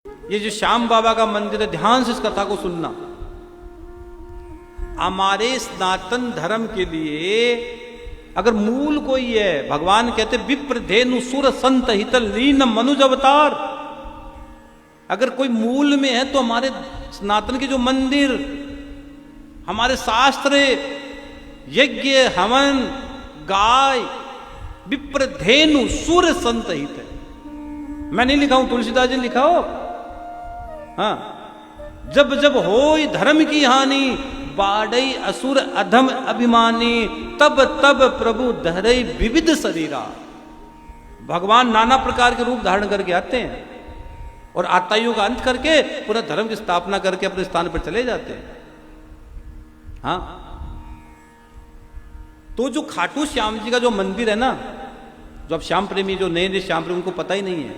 ये जो श्याम बाबा का मंदिर है, ध्यान से इस कथा को सुनना। हमारे सनातन धर्म के लिए अगर मूल कोई है, भगवान कहते विप्र धेनु सुर संत हित लीन मनुज अवतार, अगर कोई मूल में है तो हमारे सनातन के जो मंदिर, हमारे शास्त्र, यज्ञ हवन, गाय, विप्र धेनु सुर संत हित है। मैं नहीं लिखा हूं, तुलसीदास जी ने लिखा हो। हाँ, जब जब होई धर्म की हानि, बाड़ई असुर अधम अभिमानी, तब तब प्रभु धरई विविध शरीरा। भगवान नाना प्रकार के रूप धारण करके आते हैं और आताइयों का अंत करके पूरा धर्म की स्थापना करके अपने स्थान पर चले जाते हैं। हाँ, तो जो खाटू श्याम जी का जो मंदिर है ना, जो अब श्याम प्रेमी, जो नए नए श्याम प्रेमी, उनको पता ही नहीं है,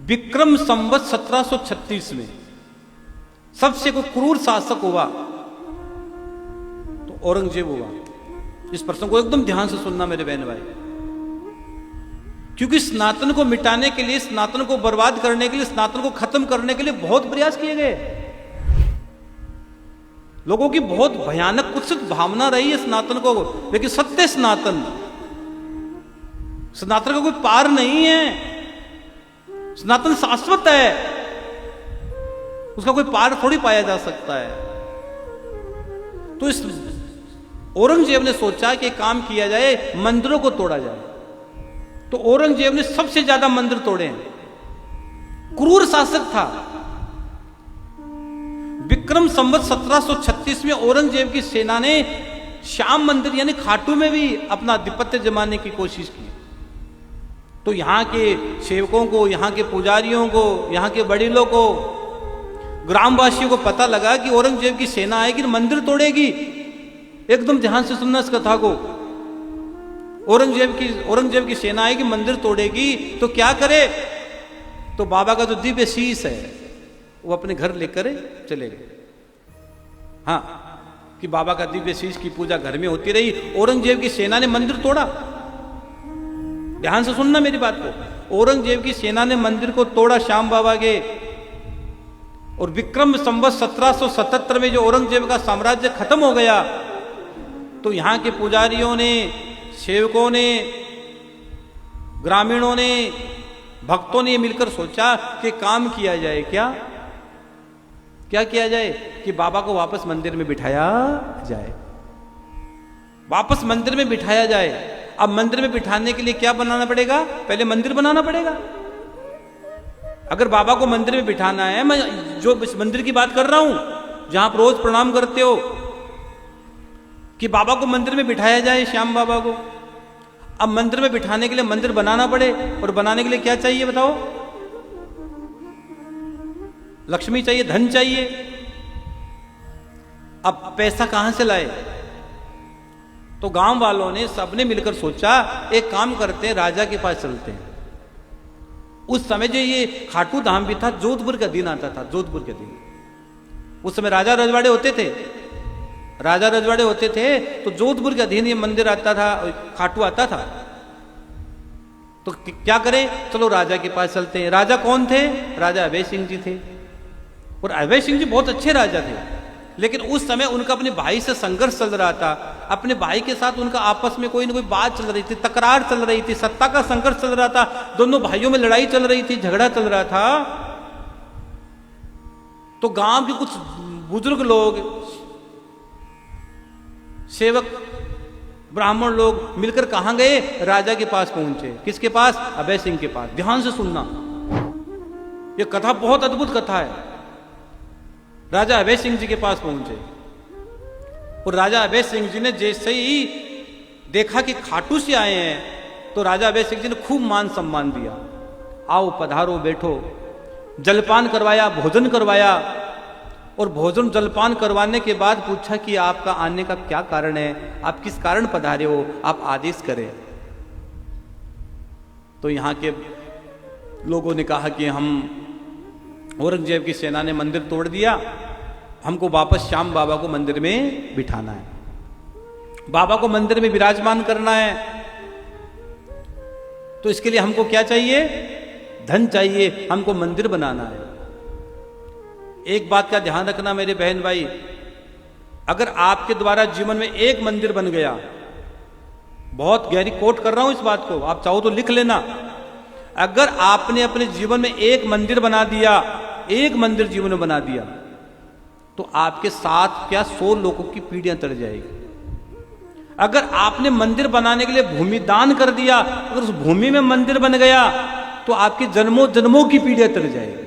विक्रम संवत 1736 में सबसे कोई क्रूर शासक हुआ तो औरंगजेब हुआ। इस प्रसंग को एकदम ध्यान से सुनना मेरे बहन भाई, क्योंकि सनातन को मिटाने के लिए, सनातन को बर्बाद करने के लिए, सनातन को खत्म करने के लिए बहुत प्रयास किए गए। लोगों की बहुत भयानक कुत्सित भावना रही है सनातन को, लेकिन सत्य सनातन, सनातन का कोई पार नहीं है। सनातन शाश्वत है, उसका कोई पार थोड़ी पाया जा सकता है। तो इस औरंगजेब ने सोचा कि काम किया जाए, मंदिरों को तोड़ा जाए। तो औरंगजेब ने सबसे ज्यादा मंदिर तोड़े हैं, क्रूर शासक था। विक्रम संवत 1736 में औरंगजेब की सेना ने श्याम मंदिर यानी खाटू में भी अपना आधिपत्य जमाने की कोशिश की। तो यहां के सेवकों को, यहां के पुजारियों को, यहां के बड़ीलों को, ग्रामवासियों को पता लगा कि औरंगजेब की सेना आएगी, मंदिर तोड़ेगी। एकदम ध्यान से सुनना इस कथा को। औरंगजेब की सेना आएगी, मंदिर तोड़ेगी, तो क्या करे? तो बाबा का जो दिव्य शीश है वो अपने घर लेकर चले गए। हाँ, कि बाबा का दिव्य शीश की पूजा घर में होती रही। औरंगजेब की सेना ने मंदिर तोड़ा। ध्यान से सुनना मेरी बात को। औरंगजेब की सेना ने मंदिर को तोड़ा श्याम बाबा के, और विक्रम संवत 1777 में जो औरंगजेब का साम्राज्य खत्म हो गया, तो यहां के पुजारियों ने, सेवकों ने, ग्रामीणों ने, भक्तों ने मिलकर सोचा कि काम किया जाए। क्या किया जाए? कि बाबा को वापस मंदिर में बिठाया जाए, वापस मंदिर में बिठाया जाए। अब मंदिर में बिठाने के लिए क्या बनाना पड़ेगा? पहले मंदिर बनाना पड़ेगा। अगर बाबा को मंदिर में बिठाना है, मैं जो इस मंदिर की बात कर रहा हूं जहां आप रोज प्रणाम करते हो, कि बाबा को मंदिर में बिठाया जाए, श्याम बाबा को, अब मंदिर में बिठाने के लिए मंदिर बनाना पड़े। और बनाने के लिए क्या चाहिए बताओ? लक्ष्मी चाहिए, धन चाहिए। अब पैसा कहां से लाए? तो गांव वालों ने सबने मिलकर सोचा, एक काम करते हैं, राजा के पास चलते हैं। उस समय जो ये खाटू धाम भी था, जोधपुर का दिन आता था, जोधपुर के दिन। उस समय राजा रजवाड़े होते थे, राजा रजवाड़े होते थे, तो जोधपुर के अधीन ये मंदिर आता था, खाटू आता था। तो क्या करें? चलो राजा के पास चलते हैं। राजा कौन थे? राजा अभय सिंह जी थे। और अभय सिंह जी बहुत अच्छे राजा थे, लेकिन उस समय उनका अपने भाई से संघर्ष चल रहा था। अपने भाई के साथ उनका आपस में कोई ना कोई बात चल रही थी, तकरार चल रही थी, सत्ता का संघर्ष चल रहा था। दोनों भाइयों में लड़ाई चल रही थी, झगड़ा चल रहा था। तो गांव के कुछ बुजुर्ग लोग, सेवक, ब्राह्मण लोग मिलकर कहां गए? राजा के पास पहुंचे। किसके पास? अभय सिंह के पास। ध्यान से सुनना, यह कथा बहुत अद्भुत कथा है। राजा अभय सिंह जी के पास पहुंचे, और राजा अभय सिंह जी ने जैसे ही देखा कि खाटू से आए हैं, तो राजा अभय सिंह जी ने खूब मान सम्मान दिया। आओ पधारो, बैठो। जलपान करवाया, भोजन करवाया, और भोजन जलपान करवाने के बाद पूछा कि आपका आने का क्या कारण है, आप किस कारण पधारे हो, आप आदेश करें। तो यहां के लोगों ने कहा कि हम, औरंगजेब की सेना ने मंदिर तोड़ दिया, हमको वापस श्याम बाबा को मंदिर में बिठाना है, बाबा को मंदिर में विराजमान करना है। तो इसके लिए हमको क्या चाहिए? धन चाहिए, हमको मंदिर बनाना है। एक बात का ध्यान रखना मेरे बहन भाई, अगर आपके द्वारा जीवन में एक मंदिर बन गया, बहुत गहरी कोट कर रहा हूं इस बात को, आप चाहो तो लिख लेना, अगर आपने अपने जीवन में एक मंदिर बना दिया, एक मंदिर जीवन में बना दिया, तो आपके साथ क्या 100 लोगों की पीढ़ियां तर जाएगी। अगर आपने मंदिर बनाने के लिए भूमि दान कर दिया, अगर उस भूमि में मंदिर बन गया, तो आपकी जन्मों जन्मों की पीढ़ियां तर जाएगी।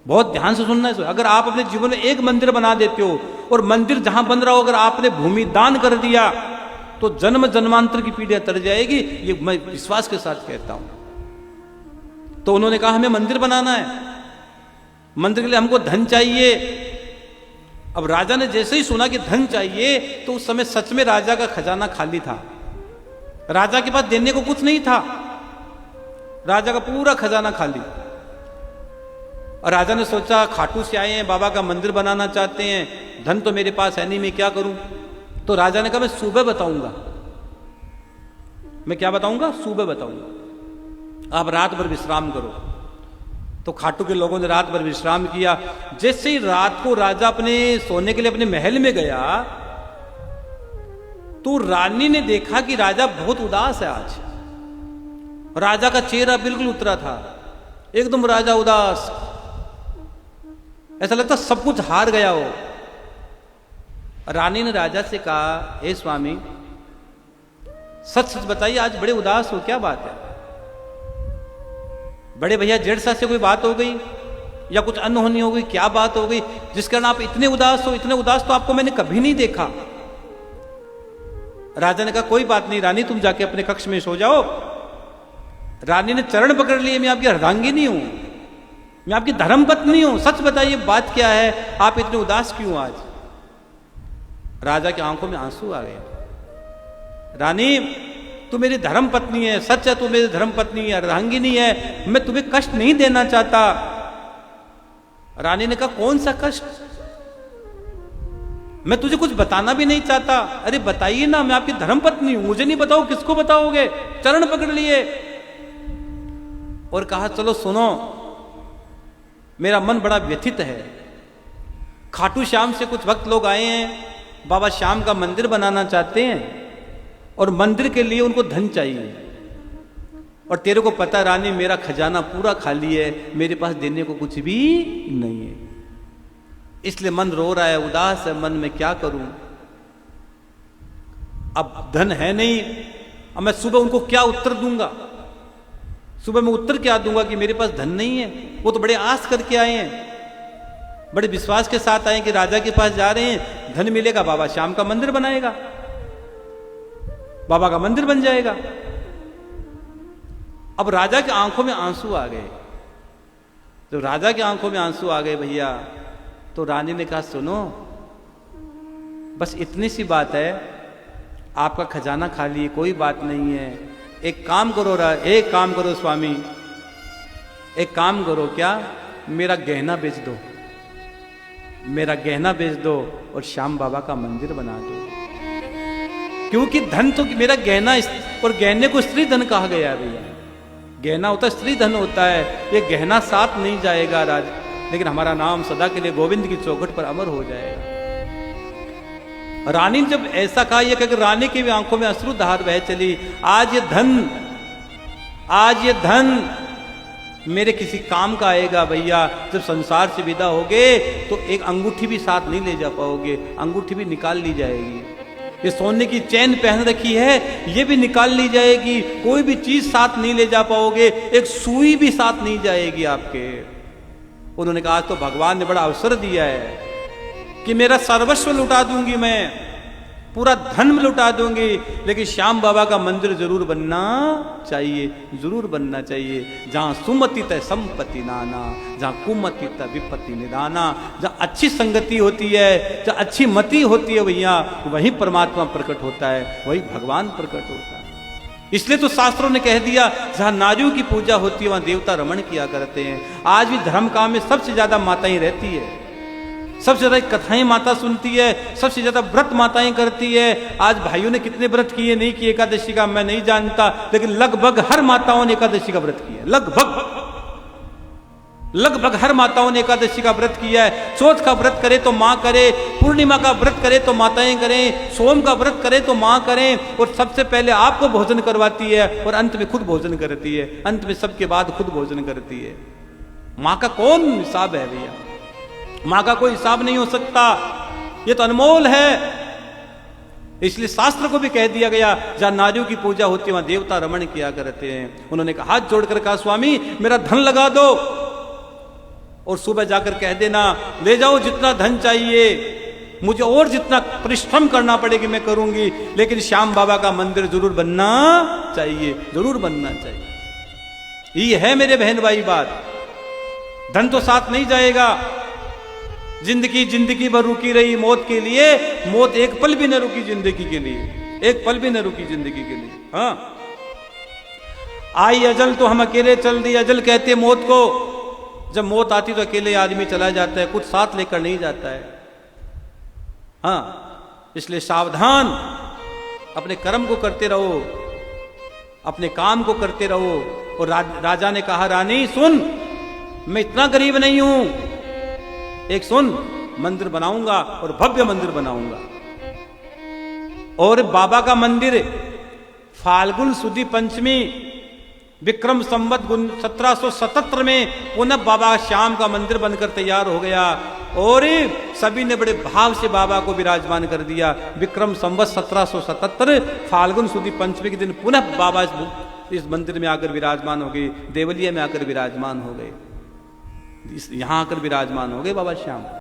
बहुत ध्यान से सुनना है। अगर आप अपने जीवन में एक मंदिर बना देते हो और मंदिर जहां बन रहा हो अगर आपने भूमि दान कर दिया, तो जन्म जन्मांतर की पीढ़ियां तर जाएगी, ये मैं विश्वास के साथ कहता हूं। तो उन्होंने कहा हमें मंदिर बनाना है, मंदिर के लिए हमको धन चाहिए। अब राजा ने जैसे ही सुना कि धन चाहिए, तो उस समय सच में राजा का खजाना खाली था, राजा के पास देने को कुछ नहीं था, राजा का पूरा खजाना खाली। और राजा ने सोचा खाटू से आए हैं, बाबा का मंदिर बनाना चाहते हैं, धन तो मेरे पास है नहीं, मैं क्या करूं। तो राजा ने कहा मैं सुबह बताऊंगा। मैं क्या बताऊंगा? सुबह बताऊंगा, आप रात भर विश्राम करो। तो खाटू के लोगों ने रात भर विश्राम किया। जैसे ही रात को राजा अपने सोने के लिए अपने महल में गया, तो रानी ने देखा कि राजा बहुत उदास है आज। राजा का चेहरा बिल्कुल उतरा था, एकदम राजा उदास, ऐसा लगता सब कुछ हार गया हो। रानी ने राजा से कहा, हे स्वामी, सच सच बताइए, आज बड़े उदास हो, क्या बात है? बड़े भैया जेठसा से कोई बात हो गई या कुछ अनहोनी हो गई, क्या बात हो गई जिस कारण आप इतने उदास हो? इतने उदास तो आपको मैंने कभी नहीं देखा। राजा ने कहा कोई बात नहीं रानी, तुम जाके अपने कक्ष में सो जाओ। रानी ने चरण पकड़ लिए, मैं आपकी अर्धांगिनी हूं, मैं आपकी धर्मपत्नी हूं, सच बताइए बात क्या है, आप इतने उदास क्यों आज? राजा की आंखों में आंसू आ गए। रानी तू मेरी धर्म पत्नी है, सच है, तू मेरी धर्म पत्नी है, अर्धांगिनी है, मैं तुम्हें कष्ट नहीं देना चाहता। रानी ने कहा कौन सा कष्ट? मैं तुझे कुछ बताना भी नहीं चाहता। अरे बताइए ना, मैं आपकी धर्म पत्नी हूं, मुझे नहीं बताओ किसको बताओगे? चरण पकड़ लिए और कहा चलो सुनो, मेरा मन बड़ा व्यथित है। खाटू श्याम से कुछ भक्त लोग आए हैं, बाबा श्याम का मंदिर बनाना चाहते हैं और मंदिर के लिए उनको धन चाहिए। और तेरे को पता रानी, मेरा खजाना पूरा खाली है, मेरे पास देने को कुछ भी नहीं है, इसलिए मन रो रहा है, उदास है मन, में क्या करूं? अब धन है नहीं, अब मैं सुबह उनको क्या उत्तर दूंगा? सुबह मैं उत्तर क्या दूंगा कि मेरे पास धन नहीं है? वो तो बड़े आस करके आए हैं, बड़े विश्वास के साथ आए कि राजा के पास जा रहे हैं, धन मिलेगा, बाबा श्याम का मंदिर बनाएगा, बाबा का मंदिर बन जाएगा। अब राजा की आंखों में आंसू आ गए। तो राजा की आंखों में आंसू आ गए भैया, तो रानी ने कहा सुनो, बस इतनी सी बात है, आपका खजाना खाली है, कोई बात नहीं है, एक काम करो एक काम करो स्वामी, एक काम करो, क्या? मेरा गहना बेच दो, मेरा गहना बेच दो और श्याम बाबा का मंदिर बना दो। क्योंकि धन तो मेरा गहना, और गहने को स्त्री धन कहा गया है भैया, गहना होता है स्त्री धन होता है, ये गहना साथ नहीं जाएगा राज, लेकिन हमारा नाम सदा के लिए गोविंद की चौखट पर अमर हो जाएगा। रानी ने जब ऐसा कहा, ये कहकर रानी की भी आंखों में अश्रु धार बह चली। आज ये धन मेरे किसी काम का आएगा भैया। जब संसार से विदा होगे तो एक अंगूठी भी साथ नहीं ले जा पाओगे, अंगूठी भी निकाल ली जाएगी, ये सोने की चैन पहन रखी है ये भी निकाल ली जाएगी, कोई भी चीज साथ नहीं ले जा पाओगे, एक सुई भी साथ नहीं जाएगी आपके। उन्होंने कहा आज तो भगवान ने बड़ा अवसर दिया है कि मेरा सर्वस्व लुटा दूंगी, मैं पूरा धन लुटा दूंगी, लेकिन श्याम बाबा का मंदिर जरूर बनना चाहिए, जरूर बनना चाहिए। जहां सुमति तय संपत्ति नाना, जहां कुमति तय विपत्ति निदाना, जहां अच्छी संगति होती है, जहां अच्छी मति होती है भैया, वहीं परमात्मा प्रकट होता है, वहीं भगवान प्रकट होता है। इसलिए तो शास्त्रों ने कह दिया जहां नारियों की पूजा होती है वहां देवता रमण किया करते हैं। आज भी धर्म काम में सबसे ज्यादा माताएं रहती है, सबसे ज्यादा कथाएं माता सुनती है, सबसे ज्यादा व्रत माताएं करती है। आज भाइयों ने कितने व्रत किए नहीं किए एकादशी का मैं नहीं जानता, लेकिन लगभग हर माताओं ने एकादशी का व्रत किया, लगभग लगभग हर माताओं ने एकादशी का व्रत किया है। चौथ का व्रत करे तो माँ करे, पूर्णिमा का व्रत करे तो माताएं करें, सोम का व्रत करे तो माँ करें, और सबसे पहले आपको भोजन करवाती है और अंत में खुद भोजन करती है, अंत में सबके बाद खुद भोजन करती है। माँ का कौन हिसाब है भैया? माँ का कोई हिसाब नहीं हो सकता, ये तो अनमोल है। इसलिए शास्त्र को भी कह दिया गया, जहां नारियों की पूजा होती है वहां देवता रमण किया करते हैं। उन्होंने कहा, हाथ जोड़कर कहा, स्वामी मेरा धन लगा दो, और सुबह जाकर कह देना, ले जाओ जितना धन चाहिए, मुझे और जितना परिश्रम करना पड़ेगी मैं करूंगी, लेकिन श्याम बाबा का मंदिर जरूर बनना चाहिए, जरूर बनना चाहिए। ये है मेरे बहन भाई बात। धन तो साथ नहीं जाएगा, जिंदगी भर रुकी रही मौत के लिए, मौत एक पल भी न रुकी जिंदगी के लिए, एक पल भी न रुकी जिंदगी के लिए। हाँ, आई अजल तो हम अकेले चल दी, अजल कहते मौत को। जब मौत आती तो अकेले आदमी चला जाता है, कुछ साथ लेकर नहीं जाता है। हाँ, इसलिए सावधान, अपने कर्म को करते रहो, अपने काम को करते रहो। और राजा ने कहा, रानी सुन, मैं इतना गरीब नहीं हूं, एक सुन, मंदिर बनाऊंगा और भव्य मंदिर बनाऊंगा। और बाबा का मंदिर फाल्गुन सुदी पंचमी विक्रम संवत 1777 में पुनः बाबा श्याम का मंदिर बनकर तैयार हो गया, और सभी ने बड़े भाव से बाबा को विराजमान कर दिया। विक्रम संवत 1777 फाल्गुन सुदी पंचमी के दिन पुनः बाबा इस मंदिर में आकर विराजमान हो गए, देवलिया में आकर विराजमान हो गए, यहां आकर विराजमान हो गए बाबा श्याम।